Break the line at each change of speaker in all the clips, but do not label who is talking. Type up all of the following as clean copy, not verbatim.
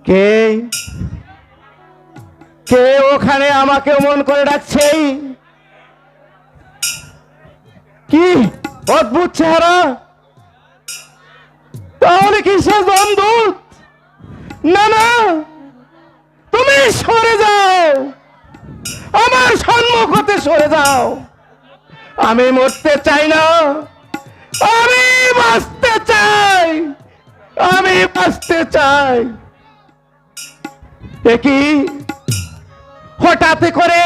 কে কে ওখানে আমাকে মন করে ডাকছে? কি অদ্ভুত চেহারা! তাহলে কি সে যমদূত? না না, তুমি সরে যাও, আমার সম্মুখ হতে সরে যাও। আমি মরতে চাই না, আমি বাঁচতে চাই, আমি বাঁচতে চাই। কি হঠাৎ করে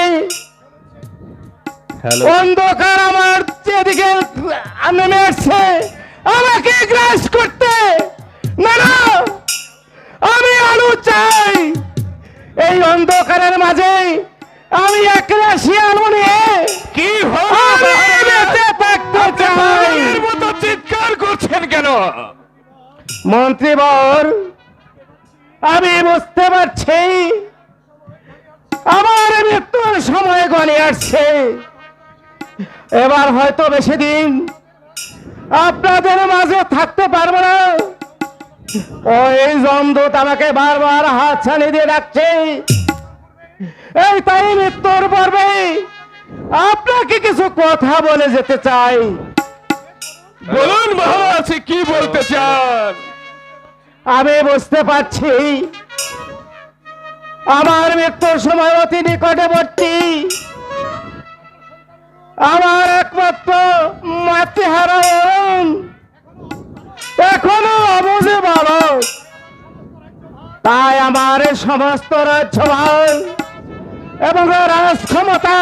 অন্ধকার আমার যেদিকে নেমে আসছে, আমাকে গ্রাস করতে? না না, আমি আলো চাই। এই অন্ধকারের মাঝে আমি এক রাশি আলো নিয়ে
কি
বেঁচে থাকতে চাই।
মতো চিৎকার করছেন কেন?
মন্ত্রীবর, আমি বুঝতে পারছি আমার মৃত্যুর সময় গণে আসছে। এবার হয়তো বেশি দিন আপনাদের মাঝে থাকতে পারবো না। ওই যমদূত আমাকে বারবার হাত ছানি দিয়ে ডাকছে। এই তাই মৃত্যুর পর্বে আপনাকে কিছু কথা বলে যেতে চাই।
বলুন মহারাজ, কি বলতে চান?
আমি বুঝতে পারছি আমার মৃত্যুর সময় অতি নিকটবর্তী। আমার একমাত্র মাতৃহারা অরুণ এখনো অবুঝে বালক। তাই আমার সমস্ত রাজ্যভার এবং রাজ ক্ষমতা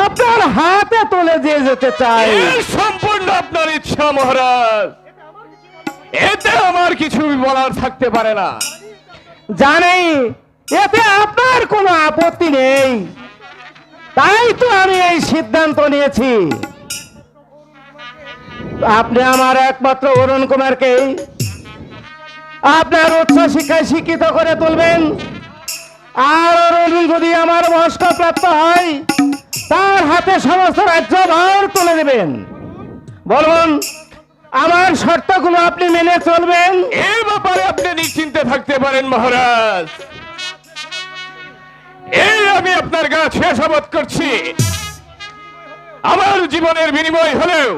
আপনার হাতে তুলে দিয়ে যেতে চাই।
সম্পূর্ণ আপনার ইচ্ছা মহারাজ, এতে আমার কিছু বলার থাকতে পারে না।
জানি এতে আপনার কোনো আপত্তি নেই, তাই তো আমি এই সিদ্ধান্ত নিয়েছি। আপনি আমার একমাত্র অরুণ কুমারকে আপনার উচ্চ শিক্ষায় শিক্ষিত করে তুলবেন। আর অরুণ যদি আমার বয়স্ক প্রাপ্ত হয়, তার হাতে সমস্ত রাজ্যভার তুলে দেবেন। বলুন, আমার শর্তগুলো আপনি মেনে চলবেন?
এই ব্যাপারে আপনি নিশ্চিন্তে থাকতে পারেন মহারাজ। এই আমি আপনার কাছে শপথ করছি, আমার জীবনের বিনিময় হলেও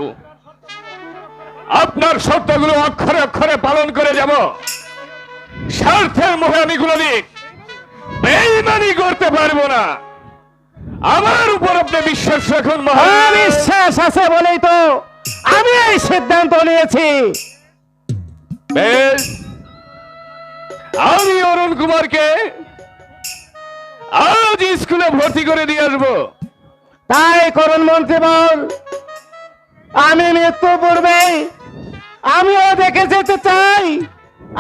আপনার শর্তগুলো অক্ষরে অক্ষরে পালন করে যাব। স্বার্থের মোহে আমি কোনদিন বেঈমানি করতে পারবো না। আমার উপর আপনি বিশ্বাস রাখুন মহারাজ।
বিশ্বাস আছে বলেই তো আমি এই সিদ্ধান্ত নিয়েছি।
বেশ, আমি অরুণ কুমারকে আজ স্কুলে ভর্তি করে দিয়ে আসবো।
তাই করুন মন্ত্রীবর। আমি মৃত্যু পূর্বে আমিও দেখে যেতে চাই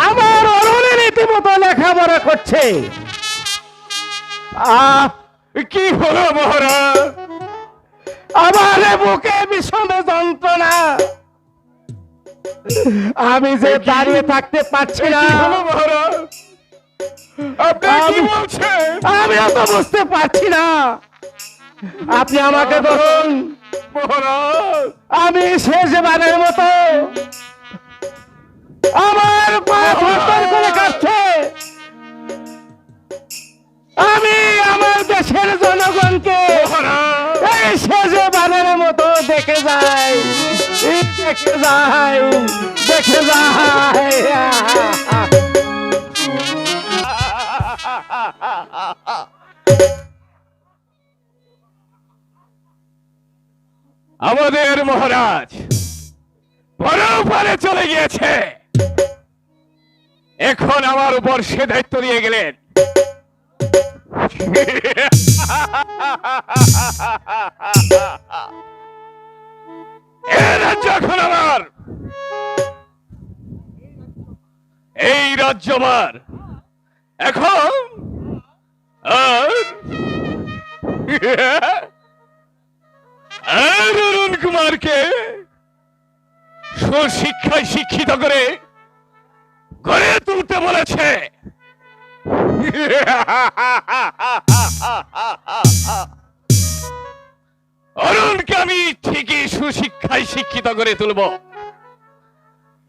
আমার অরুণের রীতিমতো লেখাপড়া করছে।
কি হলো মহারাজ?
আমার বুকে বিষমে যন্ত্রণা, আমি যে দাঁড়িয়ে থাকতে পারছি না।
কি হলো মহারাজ? আপনি কি বলছেন?
আমিও তো বুঝতে পারছি না। আপনি আমাকে ধরুন
মহারাজ।
আমি শেষবারের মতো, আমার পা থরথর করে কাঁপছে। আমি আমার দেশের জনগণকে এই শেষবারের মতো দেখে যাই, দেখে যাই, দেখে যাই।
আমাদের মহারাজ পরপারে চলে গিয়েছে, এখন আমার উপর সে দায়িত্ব দিয়ে গেলেন। এই রাজ্য এখন আমার, এই রাজ্য আমার এখন। আর অরুণ কুমারকে সুশিক্ষায় শিক্ষিত করে গড়ে তুলতে বলেছে। অরুণকে আমি ঠিকই সুশিক্ষায় শিক্ষিত করে তুলব,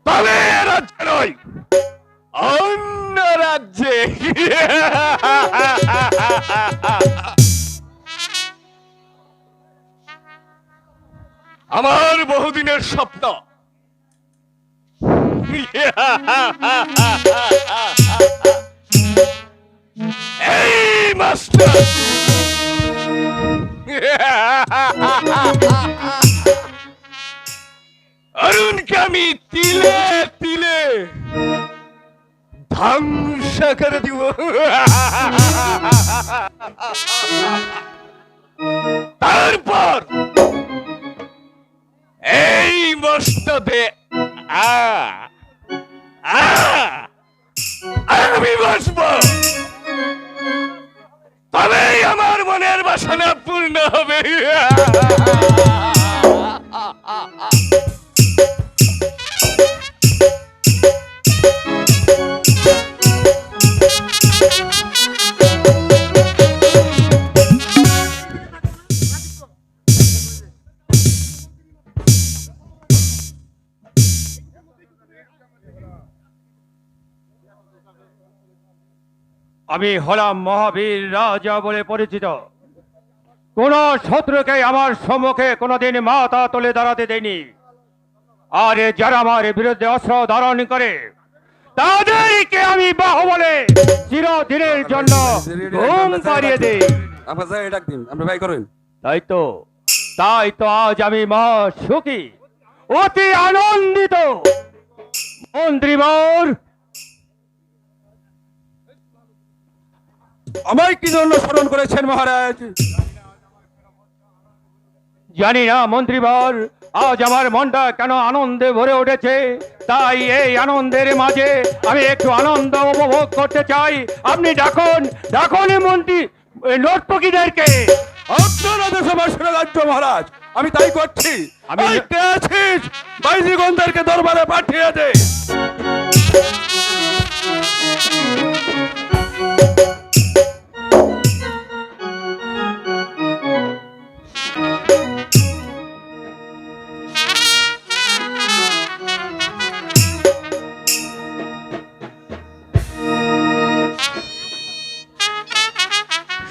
তবে রাজ্যে নয়, অন্য রাজ্যে। আমার বহুদিনের স্বপ্ন এই মাস্টার অরুণকে আমি তিলে তিলে ধ্বংস করে দিব। তারপর এই মস্তদে আমি বসব, তবেই আমার মনের বাসনা পূর্ণ হবে।
আমি হলাম মহাবীর রাজা বলে পরিচিত। কোন শত্রুকে আমার সম্মুখে কোনোদিন মাথা তুলে দাঁড়াতে দেয়নি। আর যারা আমার বিরুদ্ধে অস্ত্র ধারণ করে তাদেরকে আমি বাহুবলে চিরদিনের জন্য ঘুম পাড়িয়ে দিই। তাই তো আজ আমি মহা সুখী, অতি আনন্দিত। মন্ত্রীবর,
আমায় কি জন্য স্মরণ করেছেন মহারাজ?
জানি না মন্ত্রীবর, আজ আমার মনটা কেন আনন্দে ভরে উঠেছে। তাই এই আনন্দের মাঝে আমি একটু আনন্দ উপভোগ করতে চাই। আপনি ডাকুন, ডাকুন মন্ত্রী নর্তকীদেরকে।
আপনার আদেশ আমার শুনে রাজ্য মহারাজ, আমি তাই করছি। আমি কে আছিস? বাইজিগণদেরকে দরবারে পাঠিয়ে দে।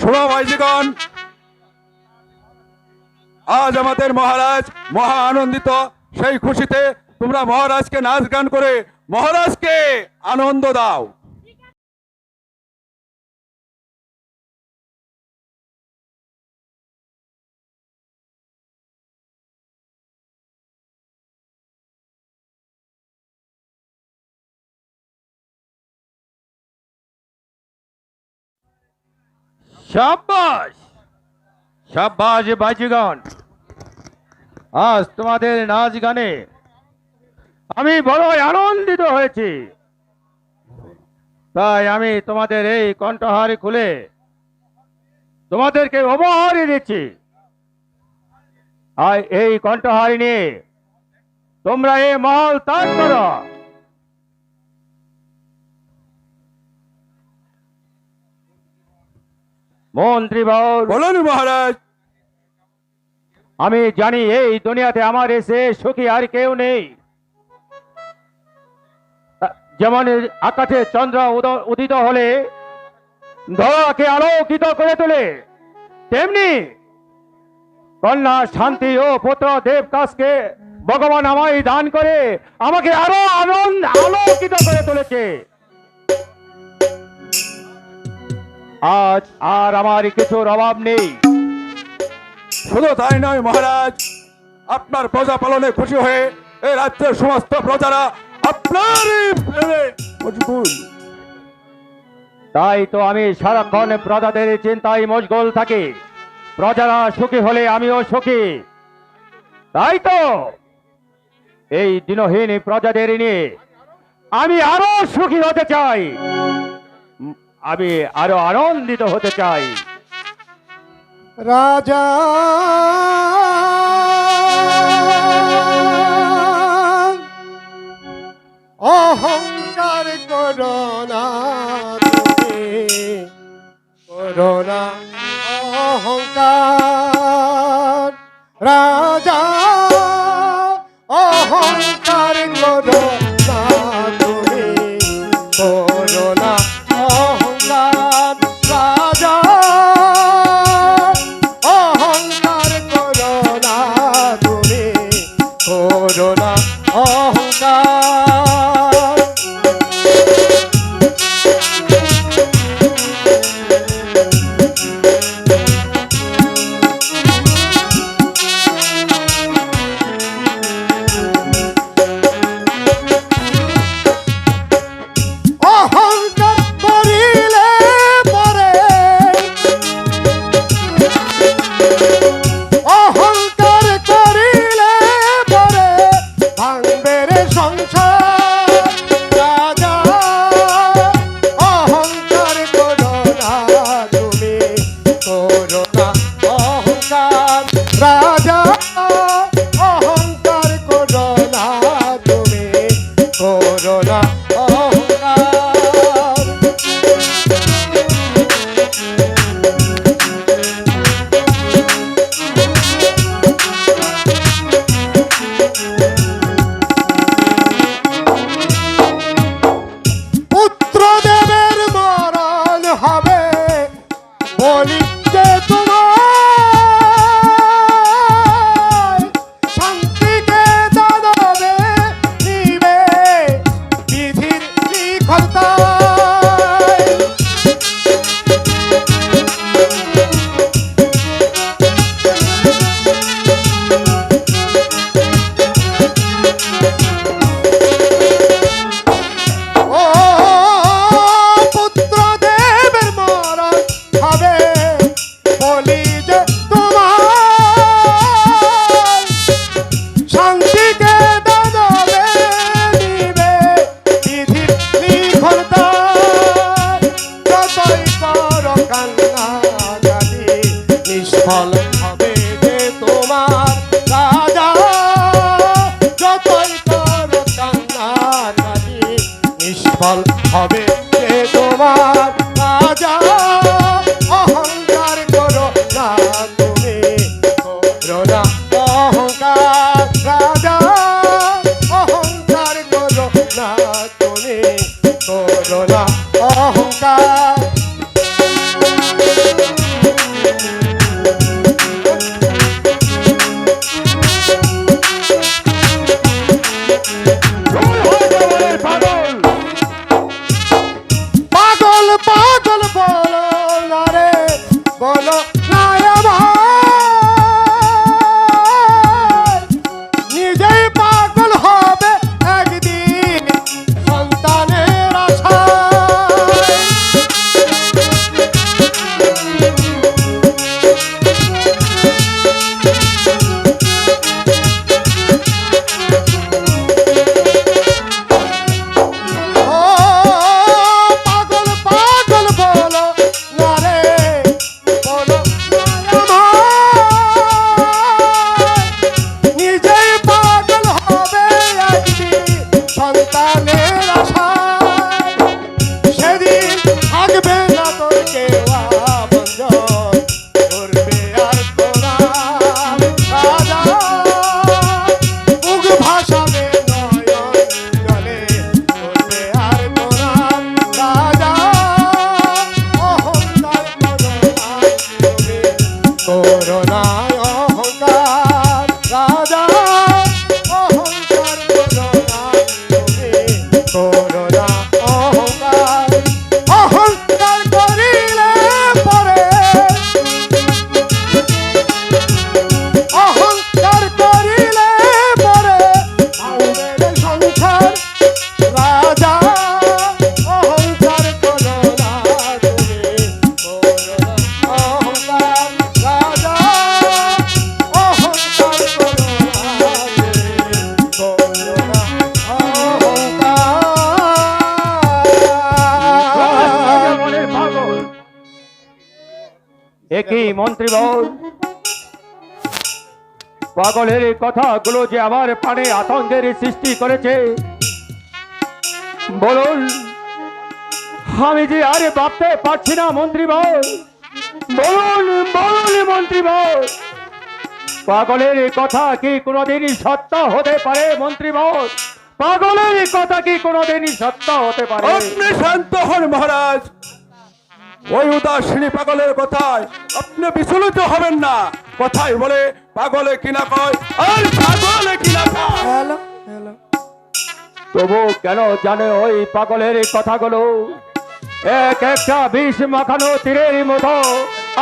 শোনো ভাইজিগণ, আজ আমাদের মহারাজ মহা আনন্দিত। সেই খুশিতে তোমরা মহারাজকে নাচ গান করে মহারাজকে আনন্দ দাও।
সাব্বাস, সাব্বাস বাজিগণ, আজ তোমাদের নাচ গানে আমি বড়ই আনন্দিত হয়েছি। তাই আমি তোমাদের এই কণ্ঠহারি খুলে তোমাদেরকে উপহার দিচ্ছি। আর এই কণ্ঠহারি নিয়ে তোমরা এই মহল ত্যাগ করো। মন্ত্রীবর,
বলুন মহারাজ।
আমি জানি এই দুনিয়াতে আমার এসে সুখী আর কেউ নেই। যেমন আকাশে চন্দ্র উদিত হলে ধরাকে আলোকিত করে তোলে, তেমনি কন্যা শান্তি ও পুত্র দেবকাশকে ভগবান আমায় দান করে আমাকে আরো আলোকিত করে তুলেছে। আজ আর আমার কিছুর অভাব নেই।
শুধু তাই নয় মহারাজ, আপনার প্রজা পালনে খুশি হয়ে এই রাজ্যের সমস্ত প্রজারা আপনার মজবুত।
তাই তো আমি সারাক্ষণ প্রজাদের চিন্তায় মশগুল থাকি। প্রজারা সুখী হলে আমিও সুখী। তাই তো এই দিনহীন প্রজাদের নিয়ে আমি আরো সুখী হতে চাই, আমি আরো আনন্দিত হতে চাই।
রাজা অহংকার করোনা, করোনা অহংকার। রাজা অহংকার করোনা, তুমি করোনা অহংকার। ফল হবে যে তোমার রাজা অহংকার করো না তুমি করো না অহংকার রাজা অহংকার করো না তুমি করো না অহংকার পাগল পাগল বলো না রে বলো না আমার নিজেই পাগল হবে একদিন সন্তানের আশায় ও পাগল পাগল বলো না রে বলো না আমার নিজেই পাগল হবে একদিন সন্তানের আশায় সেদিন থাকবে না তোর কেউ আপনজন করবে আর তোরা রাজা বুক ভাসাবে নয়ন জলে করবে আর তোরা রাজা অহংকার করো না অহংকার রাজা অহংকার করো না তুমি করো না অহংকার অহংকার করিলে পরে অহংকার করিলে পরে ভাঙবে সংসার রাজা অহংকার করো না তুমি করো না অহংকার রাজা অহংকার করো না তুমি করো না অহংকার
একই মন্ত্রী বল, পাগলের এই কথাগুলো যে আমার প্রাণে আতঙ্কের সৃষ্টি করেছে, বলুন আমি যে আরে ভাবতে পারছি না মন্ত্রী বল, বলুন বলুন মন্ত্রী বল, পাগলের এই কথা কি কোনোদিনই সত্য হতে পারে মন্ত্রী বল? পাগলের এই কথা কি কোনোদিনই সত্য হতে পারে?
আপনি শান্ত হন মহারাজ। ওই উদাসীনী পাগলের কথায় আপনি বিচলিত হবেন না। কথাই বলে পাগলে কিনা কয় আর পাগলে কিনা কয়।
হ্যালো হ্যালো
তবু কেন জানে ওই পাগলের এই কথাগুলো এক একটা বিষ মাখানো তীরের মতো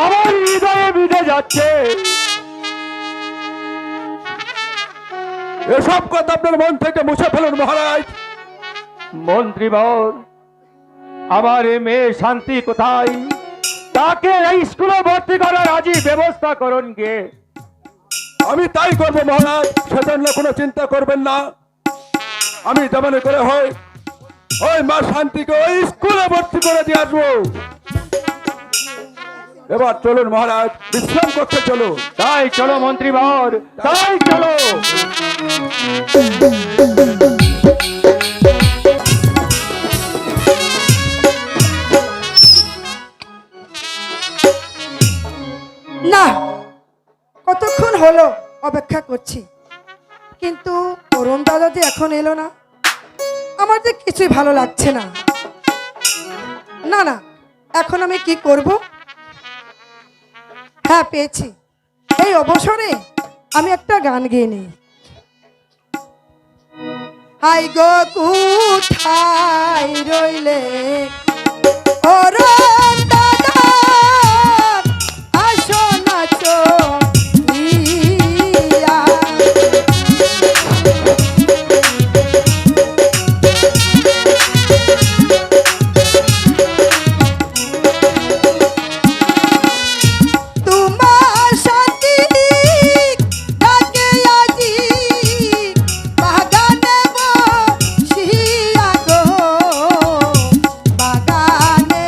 আমার হৃদয়ে বিঁধে যাচ্ছে।
এসব কথা আপনার মন থেকে মুছে ফেলুন মহারাজ।
মন্ত্রী বল, আমার এই মেয়ে শান্তি কোথায়? তাকে এই স্কুলে ভর্তি করার আজই ব্যবস্থা করুন গিয়ে।
আমি তাই করবো মহারাজ, সেজন্য কোনো চিন্তা করবেন না। আমি যেমন করে হয় ওই মা শান্তিকে ওই স্কুলে ভর্তি করে দিয়ে আসবো। এবার চলুন মহারাজ, বিশ্রাম করতে চলুন।
তাই চলো মন্ত্রী বর, তাই চলো।
না, কতক্ষণ হলো অপেক্ষা করছি, কিন্তু অরুণ দাদা যে এখন এলো না, আমার যে কিছুই ভালো লাগছে না। না না, এখন আমি কি করব? হ্যাঁ, পেয়েছি। এই অবসরে আমি একটা গান গেয়ে নিই। আই গো কোথায় রইলে অরুণ দাদা, আসো না চলিয়া। তোমার শান্তি ডাকে আজি বাগানে বসিয়া গো, বাগানে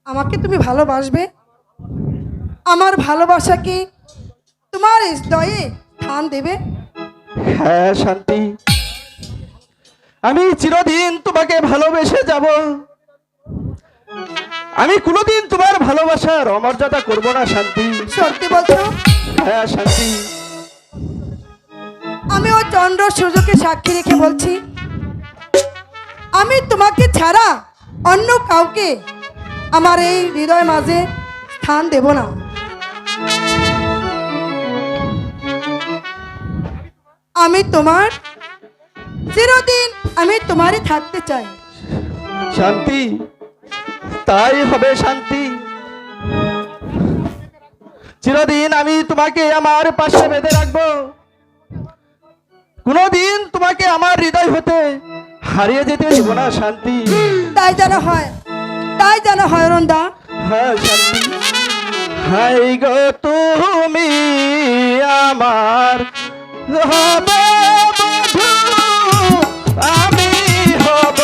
আমাকে তুমি ভালোবাসবে? আমার ভালোবাসা কি তোমার হৃদয়ে স্থান দেবে?
হ্যাঁ শান্তি, আমি চিরদিন তোমাকে ভালোবেসে যাব। আমি কোনোদিন তোমার ভালোবাসার অমর্যাদা করব না শান্তি।
সত্যি বলছো?
হ্যাঁ শান্তি।
আমি ও চন্দ্র সূর্যকে সাক্ষী রেখে বলছি, আমি তোমাকে ছাড়া অন্য কাউকে আমার এই হৃদয় মাঝে স্থান দেব না। আমি তোমার চিরদিন, আমি তোমারই থাকতে চাই।
শান্তি, তাই হবে শান্তি। চিরদিন আমি তোমাকে আমার পাশে বেঁধে রাখবো। কোনোদিন তোমাকে আমার হৃদয় হতে হারিয়ে যেতে দেব না শান্তি।
তাই যেন হয়, তাই যেন হয় অরুণদা।
হ্যাঁ শান্তি। হাই গো তুমি আমার হবে বধূ, আমি হব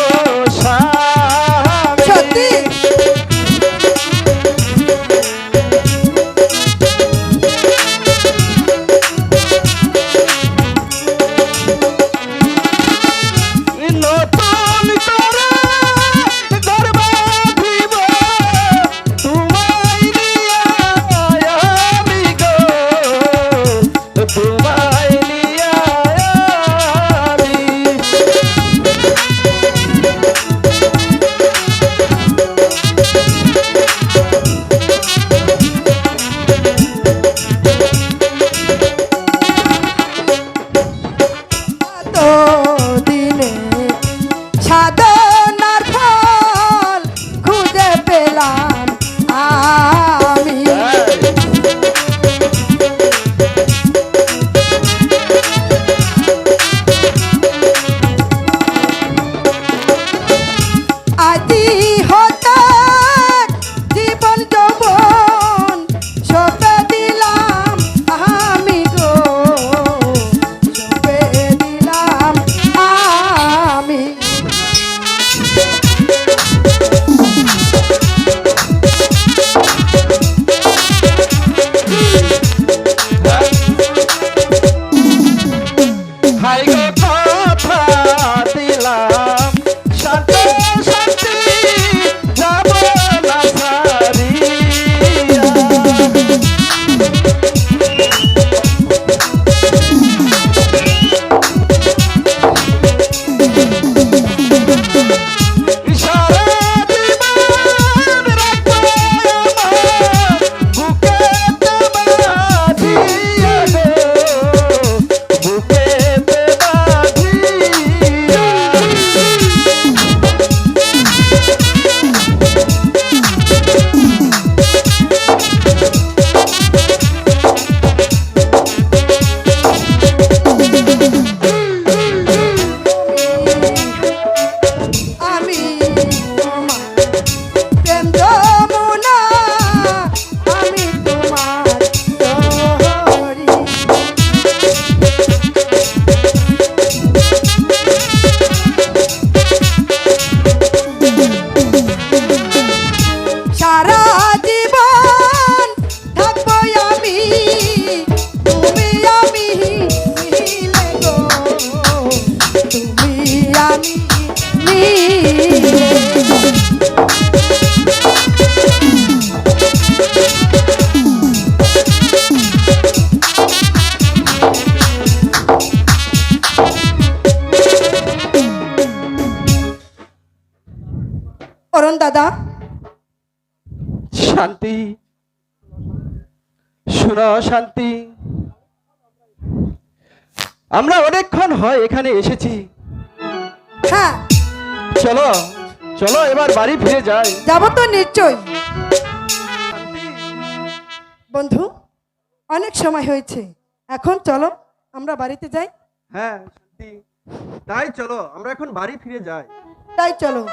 স্বামী।
সত্যি?
নতুন করে ঘর বাঁধিব তোমায় নিয়ে আমি গো, তোমায় নিয়ে আমি।
তো দিনে সাধনার ফল খুঁজে পেলাম আমি। আজি হতে জীবন যৌবন সপে দিলাম আমি গো, সপে দিলাম আমি।
হাই গো কথা দিলাম শান্তি শান্তি যাব না ছাড়িয়া। সারা জীবন রাখবো আমার বুকেতে বাঁধিয়া গো, বুকেতে বাঁধিয়া।
আমি তোমার প্রেম যমুনা, আমি তোমার তরি। সারা জীবন থাকবো আমি, তুমি আমি মিলে গো, তুমি আমি মিলে। অরুণ দাদা,
শান্তি, শোনো শান্তি, আমরা অনেকক্ষণ হয় এখানে এসেছি।
হ্যাঁ
চলো চলো এবার বাড়ি ফিরে যাই।
যাবো তো নিশ্চয়। বন্ধু, অনেক সময় হয়েছে, এখন চলো আমরা বাড়িতে যাই।
হ্যাঁ শান্তি, তাই চলো আমরা এখন বাড়ি ফিরে যাই।
তাই চলো।